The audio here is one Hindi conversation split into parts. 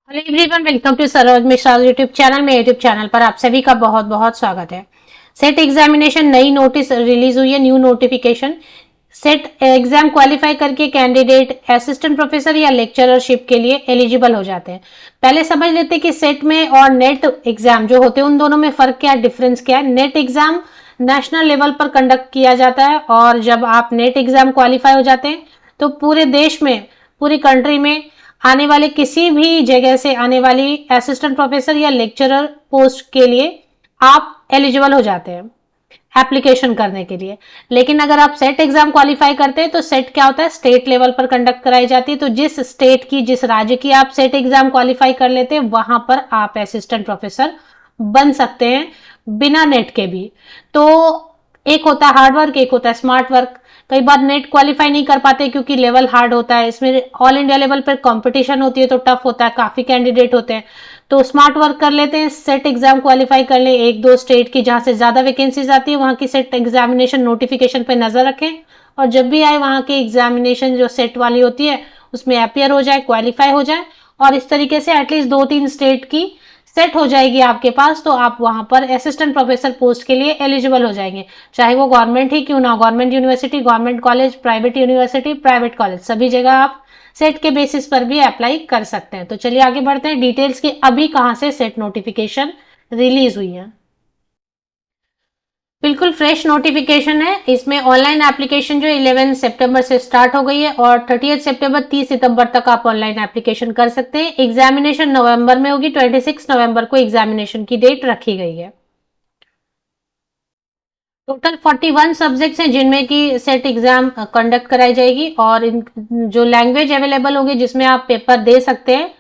Hello everyone, welcome to Saroj Mishra YouTube channel में। यूट्यूब चैनल पर आप सभी का बहुत बहुत स्वागत है। सेट एग्जामिनेशन नई नोटिस रिलीज हुई है, new notification. SET exam qualify करके कैंडिडेट असिस्टेंट प्रोफेसर या लेक्चररशिप के लिए एलिजिबल हो जाते हैं। पहले समझ लेते हैं कि सेट में और नेट एग्जाम जो होते हैं उन दोनों में फर्क क्या है, डिफरेंस क्या है। नेट एग्जाम नेशनल लेवल पर कंडक्ट किया जाता है और जब आप नेट एग्जाम क्वालिफाई हो जाते हैं तो पूरे देश में, पूरी कंट्री में आने वाले किसी भी जगह से आने वाली असिस्टेंट प्रोफेसर या लेक्चरर पोस्ट के लिए आप एलिजिबल हो जाते हैं एप्लीकेशन करने के लिए। लेकिन अगर आप सेट एग्जाम क्वालिफाई करते हैं तो सेट क्या होता है, स्टेट लेवल पर कंडक्ट कराई जाती है। तो जिस स्टेट की, जिस राज्य की आप सेट एग्जाम क्वालिफाई कर लेते हैं वहां पर आप असिस्टेंट प्रोफेसर बन सकते हैं बिना नेट के भी। तो एक होता है हार्ड वर्क, एक होता है स्मार्ट वर्क। कई बार नेट क्वालिफाई नहीं कर पाते क्योंकि लेवल हार्ड होता है, इसमें ऑल इंडिया लेवल पर कंपटीशन होती है तो टफ होता है, काफी कैंडिडेट होते हैं। तो स्मार्ट वर्क कर लेते हैं, सेट एग्जाम क्वालिफाई कर ले। एक दो स्टेट की जहां से ज्यादा वैकेंसीज आती है वहां की सेट एग्जामिनेशन नोटिफिकेशन पे नजर रखें और जब भी आए वहां की एग्जामिनेशन जो सेट वाली होती है उसमें अपियर हो जाए, क्वालिफाई हो जाए। और इस तरीके से एटलीस्ट 2-3 स्टेट की सेट हो जाएगी आपके पास, तो आप वहां पर असिस्टेंट प्रोफेसर पोस्ट के लिए एलिजिबल हो जाएंगे। चाहे वो गवर्नमेंट ही क्यों ना हो, government university, government college, private university, private college, सभी जगह आप सेट के बेसिस पर भी अप्लाई कर सकते हैं। तो चलिए आगे बढ़ते हैं डिटेल्स की, अभी कहां से सेट नोटिफिकेशन रिलीज हुई है। बिल्कुल फ्रेश नोटिफिकेशन है। इसमें ऑनलाइन एप्लीकेशन जो 11 सितंबर से स्टार्ट हो गई है और 30 सितंबर 30 सितंबर तक आप ऑनलाइन एप्लीकेशन कर सकते हैं। एग्जामिनेशन नवंबर में होगी, 26 नवंबर को एग्जामिनेशन की डेट रखी गई है। टोटल 41 सब्जेक्ट्स हैं जिनमें की सेट एग्जाम कंडक्ट कराई जाएगी और जो लैंग्वेज अवेलेबल होगी जिसमें आप पेपर दे सकते हैं,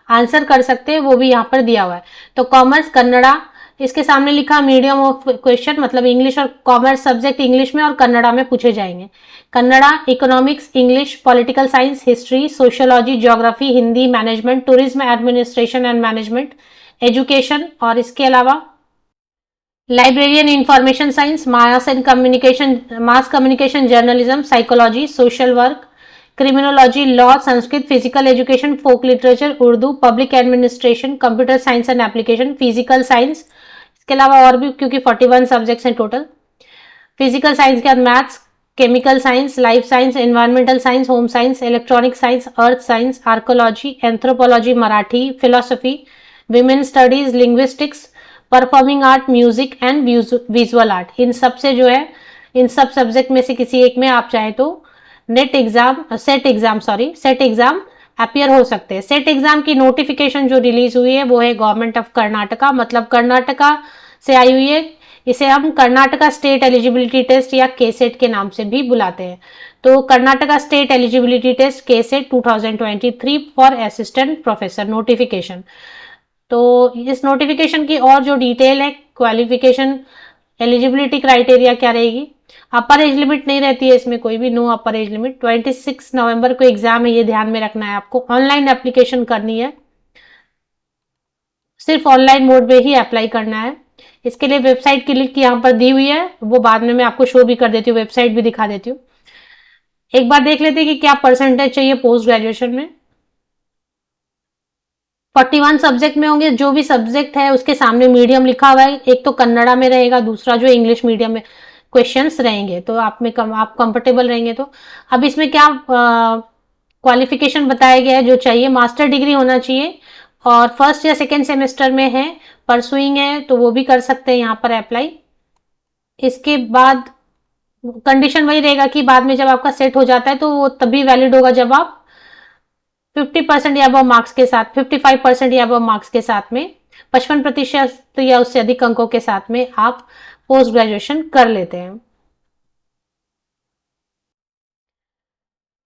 आंसर कर सकते हैं, वो भी यहाँ पर दिया हुआ है। तो कॉमर्स कन्नड़ा, इसके सामने लिखा मीडियम ऑफ क्वेश्चन, मतलब इंग्लिश और कॉमर्स सब्जेक्ट इंग्लिश में और कन्नड़ा में पूछे जाएंगे। Kannada, economics, English, political science, history, sociology, geography, Hindi, management, tourism, administration and management, education, और इसके अलावा librarian information science, mass communication, journalism, psychology, social work, criminology, law, Sanskrit, physical education, folk literature, Urdu, public administration, computer science and application, physical science. इसके अलावा और भी, क्योंकि 41 सब्जेक्ट्स हैं टोटल। फिजिकल साइंस के बाद maths, chemical science, life science, environmental science, home science, electronic science, earth science, archaeology, anthropology, Marathi, philosophy, women studies, linguistics, performing art, music and visual art. इन सब से जो है, इन सब सब्जेक्ट में से किसी एक में आप चाहे तो सेट एग्जाम अपियर हो सकते हैं। सेट एग्जाम की नोटिफिकेशन जो रिलीज हुई है वो है गवर्नमेंट ऑफ कर्नाटका, मतलब कर्नाटका से आई हुई है। इसे हम कर्नाटका स्टेट एलिजिबिलिटी टेस्ट या केसेट के नाम से भी बुलाते हैं। तो Karnataka state eligibility test KSET 2023 for assistant professor notification. तो इस नोटिफिकेशन की और जो डिटेल है, क्वालिफिकेशन, एलिजिबिलिटी क्राइटेरिया क्या रहेगी। अपर एज लिमिट नहीं रहती है इसमें, कोई भी नो अपर एज लिमिट। 26 नवंबर को एग्जाम है, ये ध्यान में रखना है आपको। ऑनलाइन एप्लीकेशन करनी है, सिर्फ ऑनलाइन मोड में ही अप्लाई करना है। इसके लिए वेबसाइट की लिंक यहाँ पर दी हुई है, वो बाद में मैं आपको शो भी कर देती हूँ, वेबसाइट भी दिखा देती हूँ। एक बार देख लेते हैं कि क्या परसेंटेज चाहिए पोस्ट ग्रेजुएशन में। 41 सब्जेक्ट में होंगे, जो भी सब्जेक्ट है उसके सामने मीडियम लिखा हुआ है। एक तो कन्नड़ा में रहेगा, दूसरा जो इंग्लिश मीडियम में क्वेश्चंस रहेंगे, तो आप कंफर्टेबल रहेंगे। तो अब इसमें क्या क्वालिफिकेशन बताया गया है जो चाहिए, मास्टर डिग्री होना चाहिए और फर्स्ट या सेकेंड सेमेस्टर में है, परसुइंग है तो वो भी कर सकते हैं यहाँ पर अप्लाई। इसके बाद कंडीशन वही रहेगा कि बाद में जब आपका सेट हो जाता है तो वो तभी वैलिड होगा जब आप 50% या अबव मार्क्स के साथ, 55% या अबव मार्क्स के साथ में, 55% या उससे अधिक अंकों के साथ में आप पोस्ट ग्रेजुएशन कर लेते हैं।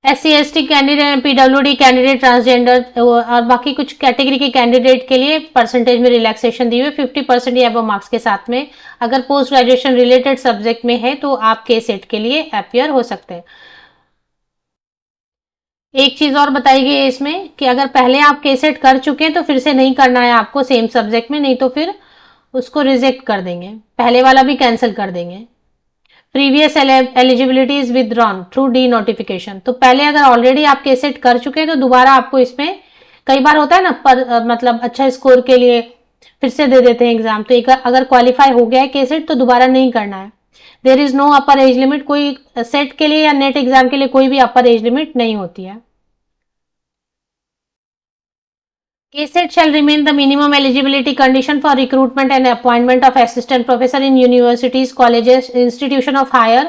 SC/ST candidate, PWD candidate, transgender और बाकी कुछ कैटेगरी के कैंडिडेट के लिए परसेंटेज में रिलैक्सेशन दी हुई है 50% या अबव मार्क्स के साथ में। अगर पोस्ट ग्रेजुएशन रिलेटेड सब्जेक्ट में है तो आप के सेट के लिए अपियर हो सकते हैं। एक चीज और बताई गई है इसमें कि अगर पहले आप केसेट कर चुके हैं तो फिर से नहीं करना है आपको सेम सब्जेक्ट में, नहीं तो फिर उसको रिजेक्ट कर देंगे, पहले वाला भी कैंसिल कर देंगे। Previous eligibility is withdrawn through D notification. तो पहले अगर ऑलरेडी आप केसेट कर चुके हैं तो दोबारा आपको इसमें कई बार होता है ना, पर मतलब अच्छा स्कोर के लिए फिर से दे देते हैं एग्जाम। तो एक अगर क्वालिफाई हो गया है के सेट तो दोबारा नहीं करना है। There is no upper age limit, कोई सेट के लिए या नेट एग्जाम के लिए कोई भी अपर एज लिमिट नहीं होती है। KSET shall remain the minimum eligibility condition for recruitment and appointment of assistant professor in universities, colleges, institution of higher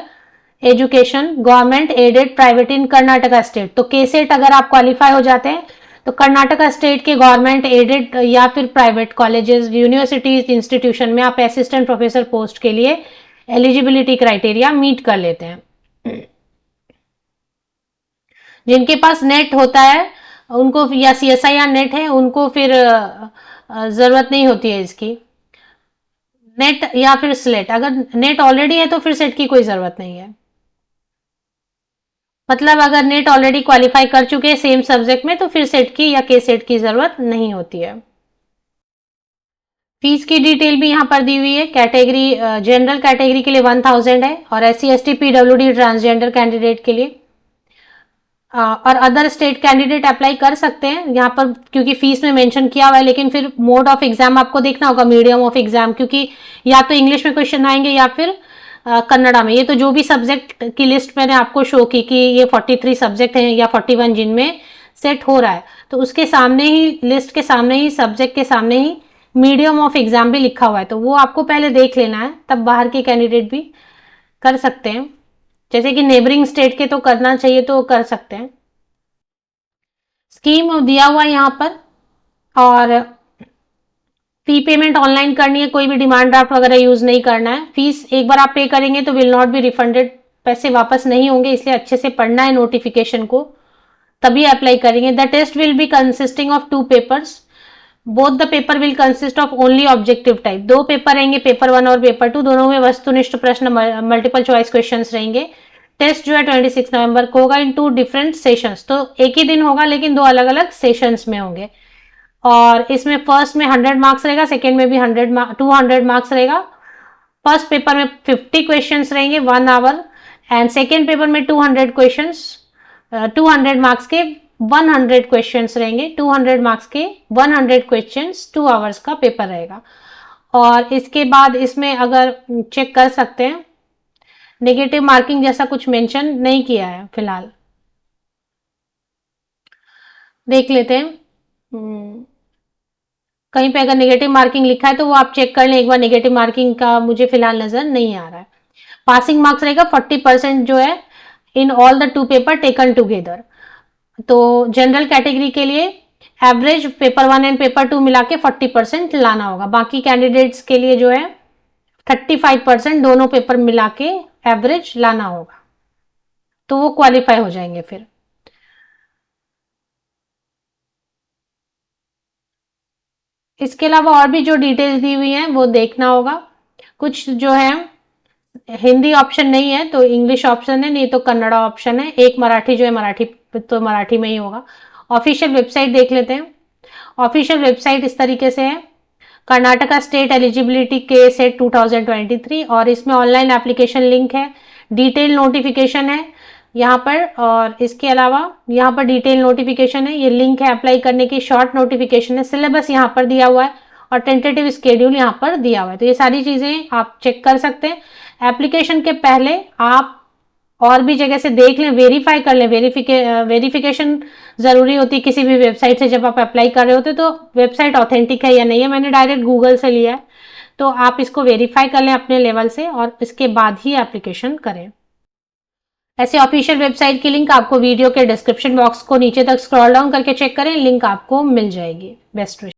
education, government aided, private in Karnataka state. तो KSET अगर आप क्वालिफाई हो जाते हैं तो कर्नाटका स्टेट के गवर्नमेंट एडेड या फिर प्राइवेट कॉलेजेस, यूनिवर्सिटीज, इंस्टीट्यूशन में आप असिस्टेंट प्रोफेसर पोस्ट के लिए एलिजिबिलिटी क्राइटेरिया मीट कर लेते हैं। जिनके पास नेट होता है उनको, या CSI या नेट है, उनको फिर जरूरत नहीं होती है इसकी। नेट या फिर स्लेट, अगर नेट ऑलरेडी है तो फिर सेट की कोई जरूरत नहीं है। मतलब अगर नेट ऑलरेडी क्वालिफाई कर चुके हैं सेम सब्जेक्ट में तो फिर सेट की या के सेट की जरूरत नहीं होती है। फीस की डिटेल भी यहाँ पर दी हुई है। कैटेगरी जनरल कैटेगरी के लिए 1000 है और SC ST PWD transgender candidate के लिए, और अदर स्टेट कैंडिडेट अप्लाई कर सकते हैं यहाँ पर क्योंकि फीस में मेंशन किया हुआ है। लेकिन फिर मोड ऑफ एग्जाम आपको देखना होगा, मीडियम ऑफ एग्जाम, क्योंकि या तो इंग्लिश में क्वेश्चन आएंगे या फिर कन्नड़ा में। ये तो जो भी सब्जेक्ट की लिस्ट मैंने आपको शो की कि ये 43 सब्जेक्ट हैं या 41 जिनमें सेट हो रहा है, तो उसके सामने ही, लिस्ट के सामने ही, सब्जेक्ट के सामने ही मीडियम ऑफ एग्जाम भी लिखा हुआ है। तो वो आपको पहले देख लेना है, तब बाहर के कैंडिडेट भी कर सकते हैं। जैसे कि नेबरिंग स्टेट के तो करना चाहिए तो कर सकते हैं। स्कीम दिया हुआ है यहाँ पर, और फी पेमेंट ऑनलाइन करनी है, कोई भी डिमांड ड्राफ्ट वगैरह यूज नहीं करना है। फीस एक बार आप पे करेंगे तो विल नॉट बी रिफंडेड, पैसे वापस नहीं होंगे, इसलिए अच्छे से पढ़ना है नोटिफिकेशन को, तभी अप्लाई करेंगे। The test will be consisting of 2 papers, both the paper will consist of only objective type. 2 paper रहेंगे, पेपर 1 और पेपर 2, दोनों में वस्तुनिष्ठ प्रश्न, मल्टीपल चॉइस क्वेश्चन रहेंगे। टेस्ट जो है 26 नवंबर को होगा इन 2 डिफरेंट सेशंस। तो एक ही दिन होगा लेकिन 2 अलग अलग सेशंस में होंगे। और इसमें फर्स्ट में 100 मार्क्स रहेगा, सेकेंड में भी 200 मार्क्स रहेगा। फर्स्ट पेपर में 50 क्वेश्चंस रहेंगे 1 आवर, एंड सेकेंड पेपर में 200 क्वेश्चंस, 200 मार्क्स के 100 क्वेश्चंस रहेंगे। 200 मार्क्स के 100 क्वेश्चंस 2 आवर्स का पेपर रहेगा। और इसके बाद इसमें अगर चेक कर सकते हैं, नेगेटिव मार्किंग जैसा कुछ मेंशन नहीं किया है फिलहाल। देख लेते हैं, कहीं पे अगर नेगेटिव मार्किंग लिखा है तो वो आप चेक कर लें एक बार। नेगेटिव मार्किंग का मुझे फिलहाल नजर नहीं आ रहा है। पासिंग मार्क्स रहेगा 40% जो है in all the 2 paper taken together. तो जनरल कैटेगरी के लिए एवरेज पेपर 1 एंड पेपर 2 मिला के 40% लाना होगा। बाकी कैंडिडेट्स के लिए जो है 35% दोनों पेपर मिला के एवरेज लाना होगा, तो वो क्वालिफाई हो जाएंगे फिर। इसके अलावा और भी जो डिटेल्स दी हुई हैं वो देखना होगा। कुछ जो है हिंदी ऑप्शन नहीं है तो इंग्लिश ऑप्शन है, नहीं तो कन्नड़ा ऑप्शन है। एक मराठी जो है, मराठी तो मराठी में ही होगा। ऑफिशियल वेबसाइट देख लेते हैं। ऑफिशियल वेबसाइट इस तरीके से है, कर्नाटका स्टेट एलिजिबिलिटी के सेट 2023, और इसमें ऑनलाइन एप्लीकेशन लिंक है, डिटेल नोटिफिकेशन है यहाँ पर, और इसके अलावा यहाँ पर डिटेल नोटिफिकेशन है, ये लिंक है अप्लाई करने की, शॉर्ट नोटिफिकेशन है, सिलेबस यहाँ पर दिया हुआ है और टेंटेटिव स्केड्यूल यहाँ पर दिया हुआ है। तो ये सारी चीज़ें आप चेक कर सकते हैं। एप्लीकेशन के पहले आप और भी जगह से देख लें, वेरीफाई कर लें। वेरिफिकेशन ज़रूरी होती है किसी भी वेबसाइट से जब आप अप्लाई कर रहे होते, तो वेबसाइट ऑथेंटिक है या नहीं है। मैंने डायरेक्ट गूगल से लिया है, तो आप इसको वेरीफाई कर लें अपने लेवल से और इसके बाद ही एप्लीकेशन करें। ऐसे ऑफिशियल वेबसाइट की लिंक आपको वीडियो के डिस्क्रिप्शन बॉक्स को नीचे तक स्क्रॉल डाउन करके चेक करें, लिंक आपको मिल जाएगी। Best wish.